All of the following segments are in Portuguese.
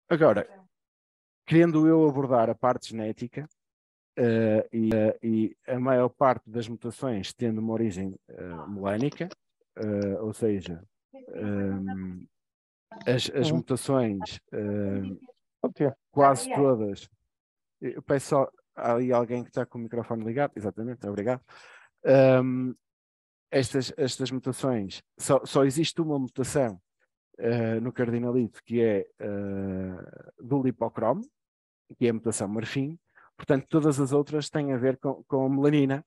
Agora, querendo eu abordar a parte genética, e a maior parte das mutações tendo uma origem melânica, ou seja, as mutações quase todas. Eu peço só há aí alguém que está com o microfone ligado, exatamente, obrigado. Estas mutações, só existe uma mutação no cardinalito, que é do lipocromo, que é a mutação marfim. Portanto, todas as outras têm a ver com a melanina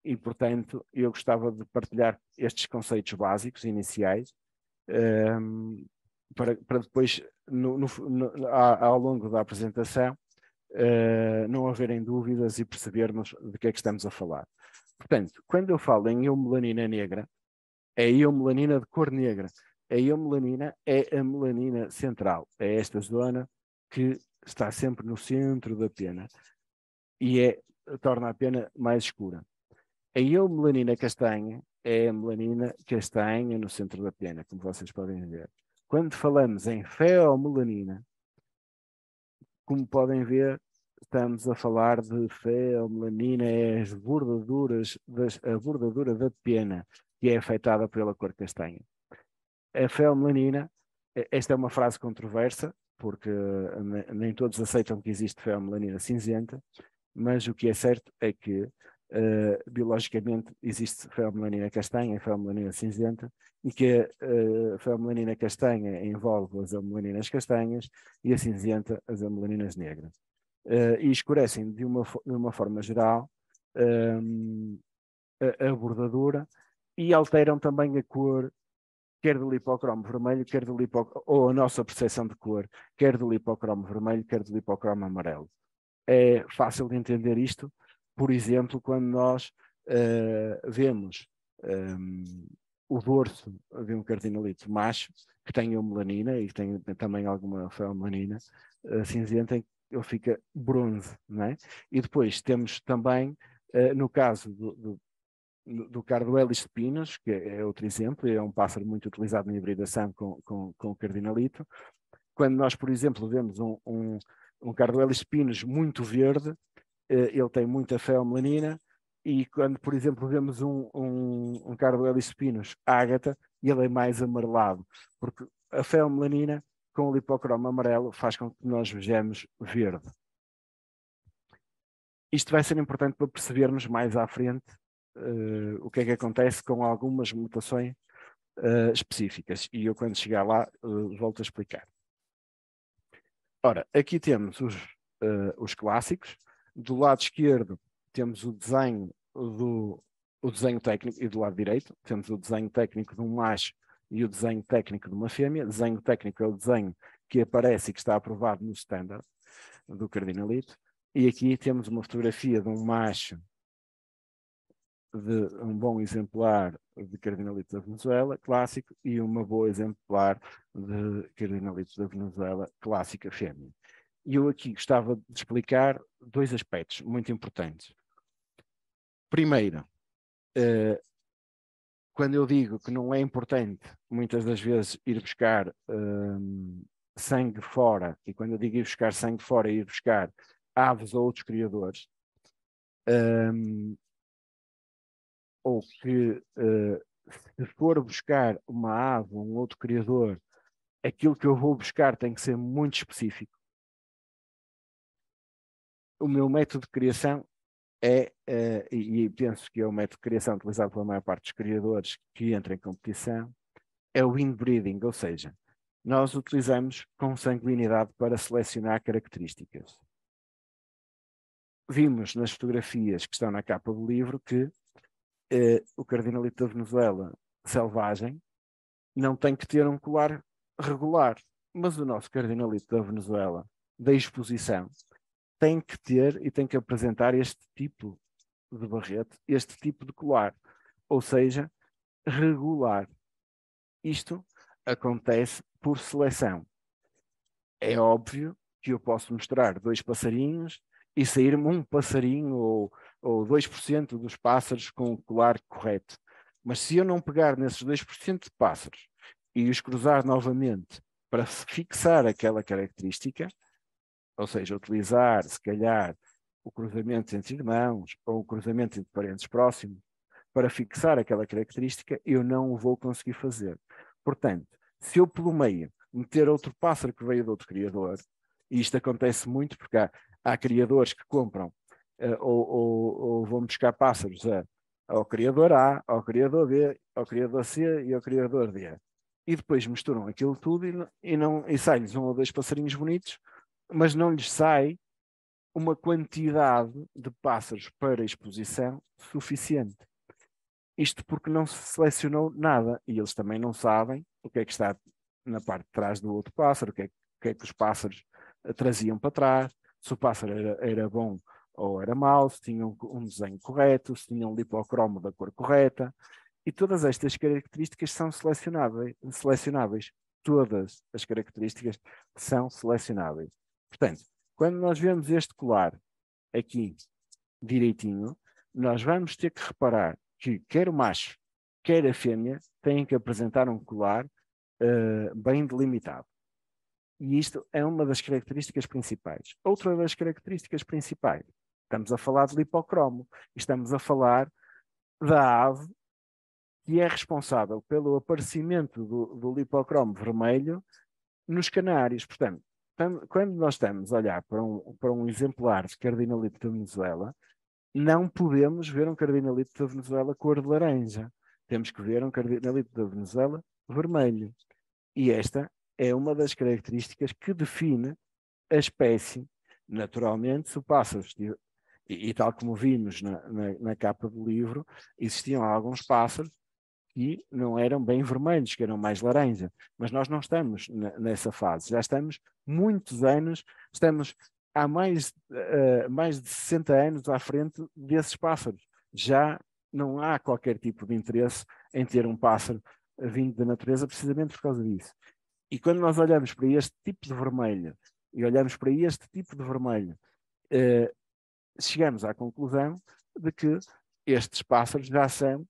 e, portanto, eu gostava de partilhar estes conceitos básicos, iniciais, para depois, ao longo da apresentação, não haverem dúvidas e percebermos de que é que estamos a falar. Portanto, quando eu falo em eumelanina negra, é a eumelanina de cor negra. A eumelanina é a melanina central, é esta zona que está sempre no centro da pena e torna a pena mais escura. A eumelanina castanha é a melanina castanha no centro da pena, como vocês podem ver. Quando falamos em feomelanina, como podem ver, estamos a falar de feomelanina, é a bordadura da pena que é afetada pela cor castanha. A feomelanina, esta é uma frase controversa, porque nem todos aceitam que existe feomelanina cinzenta, mas o que é certo é que biologicamente existe feomelanina castanha e feomelanina cinzenta, e que a feomelanina castanha envolve as amelaninas castanhas e a cinzenta as amelaninas negras. E escurecem de uma forma geral a bordadura e alteram também a cor, quer do lipocromo vermelho, quer do ou a nossa percepção de cor, quer do lipocromo vermelho, quer do lipocromo amarelo. É fácil de entender isto, por exemplo, quando nós vemos o dorso de um cardinalito macho, que tem eumelanina e que tem também alguma feomelanina cinzenta, ele fica bronze, não é? E depois temos também, no caso do Carduelis spinus, que é outro exemplo, é um pássaro muito utilizado na hibridação com o cardinalito. Quando nós, por exemplo, vemos um Carduelis spinus muito verde, ele tem muita feomelanina, e quando, por exemplo, vemos um Carduelis spinus ágata, ele é mais amarelado, porque a feomelanina com o lipocromo amarelo faz com que nós vejamos verde. Isto vai ser importante para percebermos mais à frente o que é que acontece com algumas mutações específicas, e eu quando chegar lá volto a explicar. Ora, aqui temos os clássicos. Do lado esquerdo temos o desenho técnico, e do lado direito temos o desenho técnico de um macho e o desenho técnico de uma fêmea. O desenho técnico é o desenho que aparece e que está aprovado no standard do cardinalito. E aqui temos uma fotografia de um macho, de um bom exemplar de cardinalito da Venezuela, clássico, e uma boa exemplar de cardinalito da Venezuela, clássica fêmea. E eu aqui gostava de explicar dois aspectos muito importantes. Primeiro, quando eu digo que não é importante, muitas das vezes, ir buscar sangue fora, e quando eu digo ir buscar sangue fora, ir buscar aves ou outros criadores, ou que se for buscar uma ave ou um outro criador, aquilo que eu vou buscar tem que ser muito específico. O meu método de criação e penso que é o método de criação utilizado pela maior parte dos criadores que entram em competição, é o inbreeding, ou seja, nós utilizamos consanguinidade para selecionar características. Vimos nas fotografias que estão na capa do livro que o cardinalito da Venezuela selvagem não tem que ter um colar regular, mas o nosso cardinalito da Venezuela da exposição tem que ter e tem que apresentar este tipo de barrete, este tipo de colar, ou seja, regular. Isto acontece por seleção. É óbvio que eu posso mostrar dois passarinhos e sair-me um passarinho ou 2% dos pássaros com o colar correto. Mas se eu não pegar nesses 2% de pássaros e os cruzar novamente para fixar aquela característica, ou seja, utilizar, se calhar, o cruzamento entre irmãos ou o cruzamento entre parentes próximos, para fixar aquela característica, eu não o vou conseguir fazer. Portanto, se eu pelo meio meter outro pássaro que veio de outro criador, e isto acontece muito porque há criadores que compram ou vão buscar pássaros ao criador A, ao criador B, ao criador C e ao criador D. E depois misturam aquilo tudo e sai-lhes um ou dois passarinhos bonitos, mas não lhes sai uma quantidade de pássaros para exposição suficiente. Isto porque não se selecionou nada e eles também não sabem o que é que está na parte de trás do outro pássaro, o que é que os pássaros traziam para trás, se o pássaro era bom ou era mau, se tinham um desenho correto, se tinham um lipocromo da cor correta. E todas estas características são selecionáveis. Todas as características são selecionáveis. Portanto, quando nós vemos este colar aqui direitinho, nós vamos ter que reparar que quer o macho, quer a fêmea, têm que apresentar um colar bem delimitado. E isto é uma das características principais. Outra das características principais, estamos a falar de lipocromo, estamos a falar da ave que é responsável pelo aparecimento do lipocromo vermelho nos canários. Portanto, quando nós estamos a olhar para um exemplar de cardinalito da Venezuela, não podemos ver um cardinalito da Venezuela cor de laranja. Temos que ver um cardinalito da Venezuela vermelho. E esta é uma das características que define a espécie. Naturalmente, se o pássaro estiver, e tal como vimos na capa do livro, existiam alguns pássaros que não eram bem vermelhos, que eram mais laranja. Mas nós não estamos nessa fase. Já estamos muitos anos, estamos há mais de 60 anos à frente desses pássaros. Já não há qualquer tipo de interesse em ter um pássaro vindo da natureza precisamente por causa disso. E quando nós olhamos para este tipo de vermelho e olhamos para este tipo de vermelho, chegamos à conclusão de que estes pássaros já são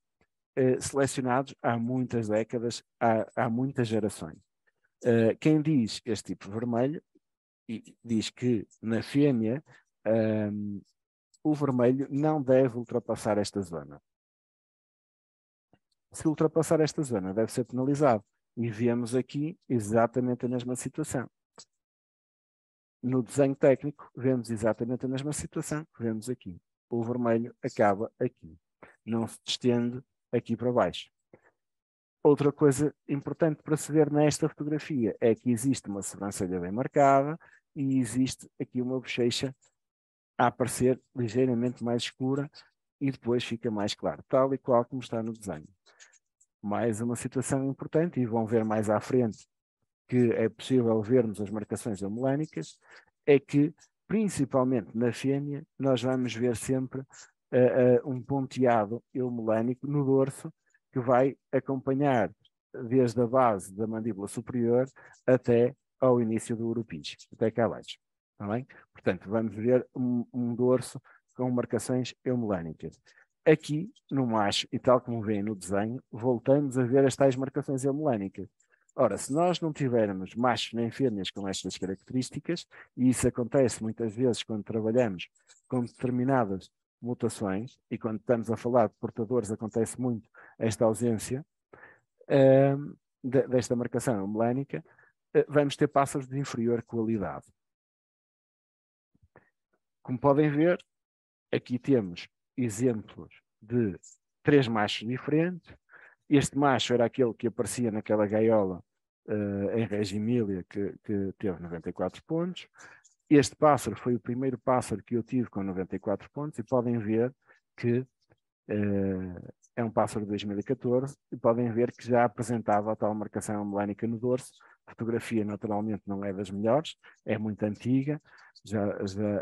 selecionados há muitas décadas, há muitas gerações. Quem diz este tipo de vermelho diz que na fêmea o vermelho não deve ultrapassar esta zona. Se ultrapassar esta zona, deve ser penalizado. E vemos aqui exatamente a mesma situação. No desenho técnico, vemos exatamente a mesma situação que vemos aqui. O vermelho acaba aqui. Não se estende aqui para baixo. Outra coisa importante para se ver nesta fotografia é que existe uma sobrancelha bem marcada e existe aqui uma bochecha a aparecer ligeiramente mais escura e depois fica mais claro, tal e qual como está no desenho. Mais uma situação importante, e vão ver mais à frente que é possível vermos as marcações eumelânicas, é que, principalmente na fêmea, nós vamos ver sempre um ponteado eumelânico no dorso que vai acompanhar desde a base da mandíbula superior até ao início do urupígio, até cá abaixo. Tá bem? Portanto, vamos ver um dorso com marcações eumelânicas. Aqui, no macho, e tal como vêem no desenho, voltamos a ver as tais marcações eumelânicas. Ora, se nós não tivermos machos nem fêmeas com estas características, e isso acontece muitas vezes quando trabalhamos com determinadas mutações, e quando estamos a falar de portadores acontece muito esta ausência desta marcação eumelânica, vamos ter pássaros de inferior qualidade. Como podem ver, aqui temos exemplos de 3 machos diferentes. Este macho era aquele que aparecia naquela gaiola em Reggio Emília, que teve 94 pontos. Este pássaro foi o primeiro pássaro que eu tive com 94 pontos e podem ver que é um pássaro de 2014 e podem ver que já apresentava a tal marcação eumelânica no dorso. A fotografia naturalmente não é das melhores, é muito antiga,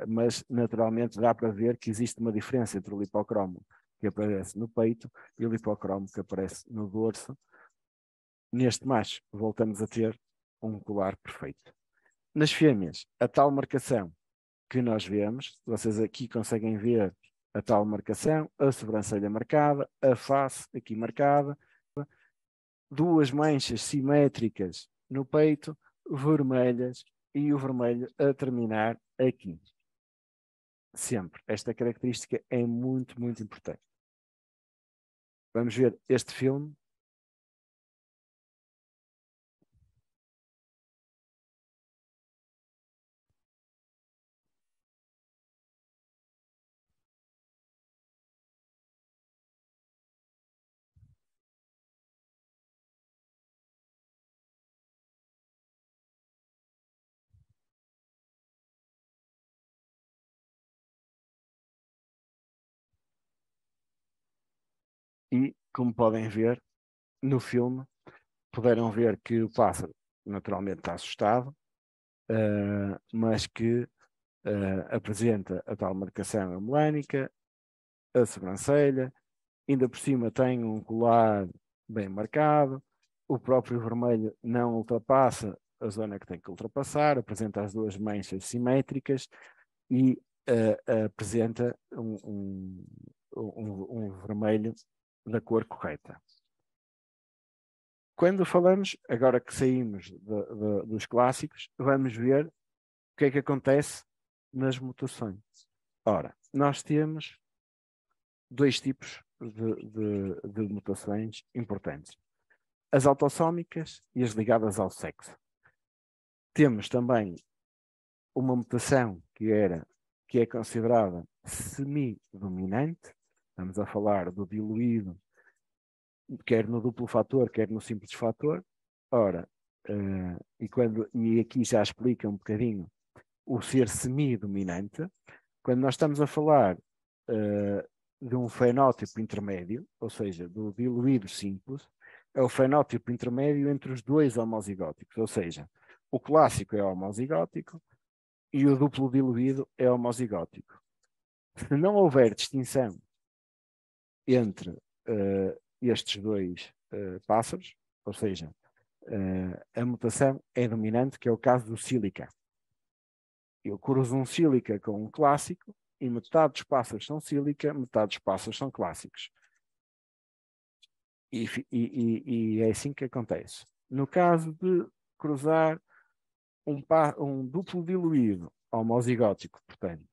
mas naturalmente dá para ver que existe uma diferença entre o lipocromo que aparece no peito e o lipocromo que aparece no dorso. Neste macho voltamos a ter um colar perfeito. Nas fêmeas, a tal marcação que nós vemos, vocês aqui conseguem ver a tal marcação, a sobrancelha marcada, a face aqui marcada, 2 manchas simétricas no peito, vermelhas e o vermelho a terminar aqui. Sempre. Esta característica é muito, muito importante. Vamos ver este filme. E, como podem ver, no filme, puderam ver que o pássaro naturalmente está assustado, mas que apresenta a tal marcação hemolénica, a sobrancelha, ainda por cima tem um colar bem marcado, o próprio vermelho não ultrapassa a zona que tem que ultrapassar, apresenta as duas manchas simétricas e apresenta um vermelho da cor correta. Quando falamos, agora que saímos dos clássicos, vamos ver o que é que acontece nas mutações. Ora, nós temos dois tipos de mutações importantes. As autossómicas e as ligadas ao sexo. Temos também uma mutação que é considerada semi-dominante. Estamos a falar do diluído, quer no duplo fator, quer no simples fator. Ora, e aqui já explica um bocadinho o ser semi-dominante. Quando nós estamos a falar de um fenótipo intermédio, ou seja, do diluído simples, é o fenótipo intermédio entre os dois homozigóticos, ou seja, o clássico é homozigótico e o duplo diluído é homozigótico. Se não houver distinção entre estes dois pássaros, ou seja, a mutação é dominante, que é o caso do sílica. Eu cruzo um sílica com um clássico e metade dos pássaros são sílica, metade dos pássaros são clássicos. E é assim que acontece. No caso de cruzar um duplo diluído homozigótico, portanto,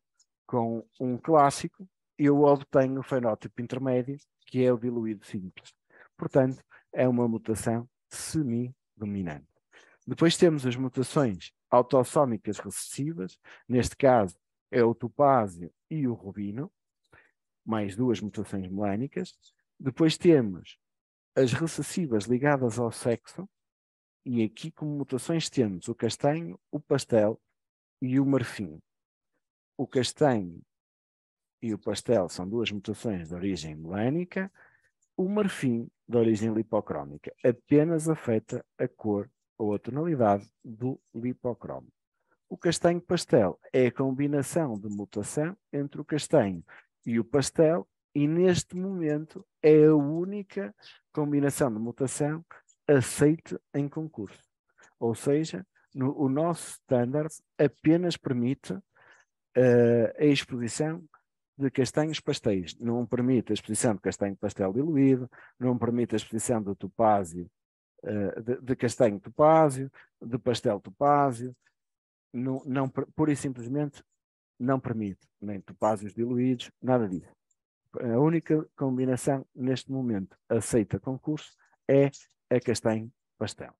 com um clássico, eu obtenho o fenótipo intermédio, que é o diluído simples. Portanto, é uma mutação semi-dominante. Depois temos as mutações autossómicas recessivas, neste caso é o topázio e o rubino, mais duas mutações melénicas. Depois temos as recessivas ligadas ao sexo, e aqui como mutações temos o castanho, o pastel e o marfim. O castanho e o pastel são duas mutações de origem melénica, o marfim, de origem lipocrómica, apenas afeta a cor ou a tonalidade do lipocromo. O castanho pastel é a combinação de mutação entre o castanho e o pastel, e neste momento é a única combinação de mutação aceite em concurso. Ou seja, o nosso standard apenas permite a exposição de castanhos pastéis. Não permite a exposição de castanho pastel diluído, não permite a exposição de topázio, de castanho topázio, de pastel topázio, não, pura e simplesmente não permite, nem topázios diluídos, nada disso. A única combinação neste momento aceita concurso é a castanho pastel.